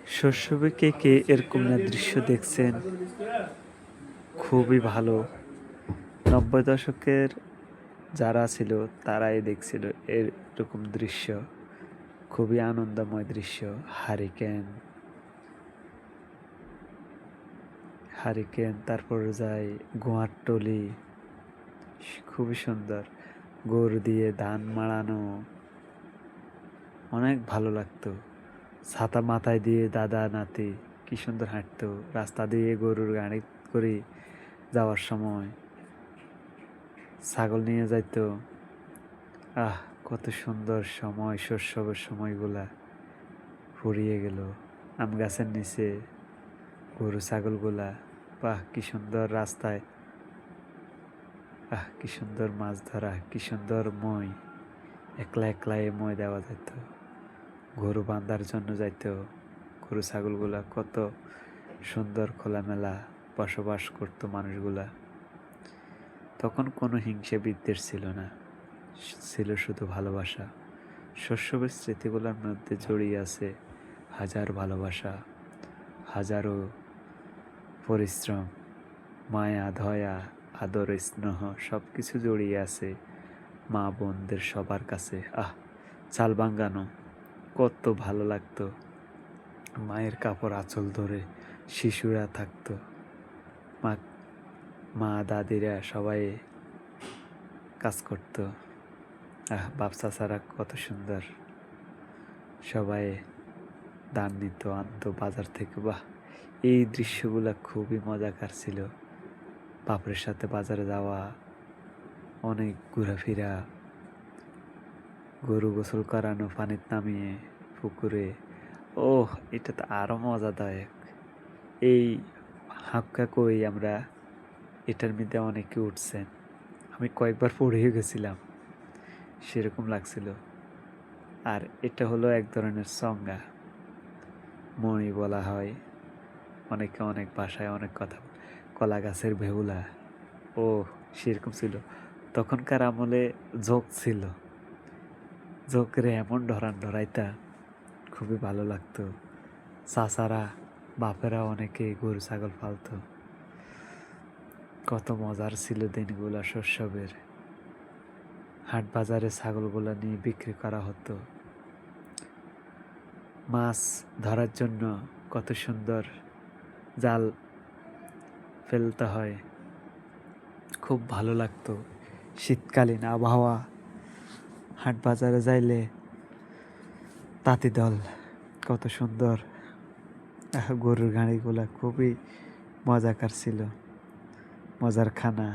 শৈশবে কে কে এরকম না দৃশ্য দেখছেন? খুবই ভালো। ৯০ দশকের যারা ছিল তারাই দেখছিল এরকম দৃশ্য। খুবই আনন্দময় দৃশ্য। হারিকেন, তারপরে যায় গোয়ারটলি, খুবই সুন্দর। গরু দিয়ে ধান মাড়ানো, অনেক ভালো লাগতো। ছাতা মাথায় দিয়ে দাদা নাতি কি সুন্দর হাঁটতো রাস্তা দিয়ে গরুর গাড়ি করে যাওয়ার সময়। ছাগল নিয়ে যাইতো। আহ, কত সুন্দর সময়, শৈশবের সময়গুলা ফুরিয়ে গেল। আম গাছের নিচে গরু ছাগলগুলা, বাহ কি সুন্দর রাস্তায়, আহ কি সুন্দর মাছ ধরা, কি সুন্দর মই, একলা একলা এ মই দেওয়া যেত। গরু বাঁধার জন্য যাইতো। গরু ছাগলগুলা কত সুন্দর খোলামেলা বসবাস করতো মানুষগুলা। তখন কোনো হিংসে বিদ্বেষ ছিল না, ছিল শুধু ভালোবাসা। শৈশবের স্মৃতিগুলোর মধ্যে জড়িয়ে আছে হাজার ভালোবাসা, হাজারো পরিশ্রম, মায়া দয়া, আদর স্নেহ, সব কিছু জড়িয়ে আছে মা বোনদের সবার কাছে। চাল বাঙ্গানো কত ভালো লাগতো। মায়ের কাপড় আঁচল ধরে শিশুরা থাকতো। মা মা দাদিরা সবাই কাজ করতো। বাপ চাচারা কত সুন্দর, সবাই ধান নিত আনতো বাজার থেকে। বাহ, এই দৃশ্যগুলা খুবই মজাকার ছিল। বাপের সাথে বাজারে যাওয়া, অনেক ঘোরাফেরা, গরু গোসল করানো পানিতে নামিয়ে পুকুরে। এটা তো আরো মজাদায়ক। এই হাক্কা কই আমরা, এটার মধ্যে অনেকে উঠছেন। আমি কয়েকবার পড়েও গেছিলাম, সেরকম লাগছিল। আর এটা হলো এক ধরনের সংজ্ঞা, মণি বলা হয়। অনেকে অনেক ভাষায় অনেক কথা। কলা গাছের ভেউলা, সেরকম ছিল। তখনকার আমলে যোগ ছিল, যোগরে এমন ধরাইতা, খুবই ভালো লাগতো। চাচারা বাপেরা অনেকে গরু ছাগল পালতো। কত মজার ছিল দিনগুলা শৈশবের। হাট বাজারে ছাগলগুলা নিয়ে বিক্রি করা হতো। মাছ ধরার জন্য কত সুন্দর জাল ফেলতে হয়, খুব ভালো লাগতো। শীতকালীন আবহাওয়া, হাট বাজারে যাইলে তাঁতি দল কত সুন্দর। গরুর গাড়িগুলা খুবই মজাকার ছিল, মজার খানা।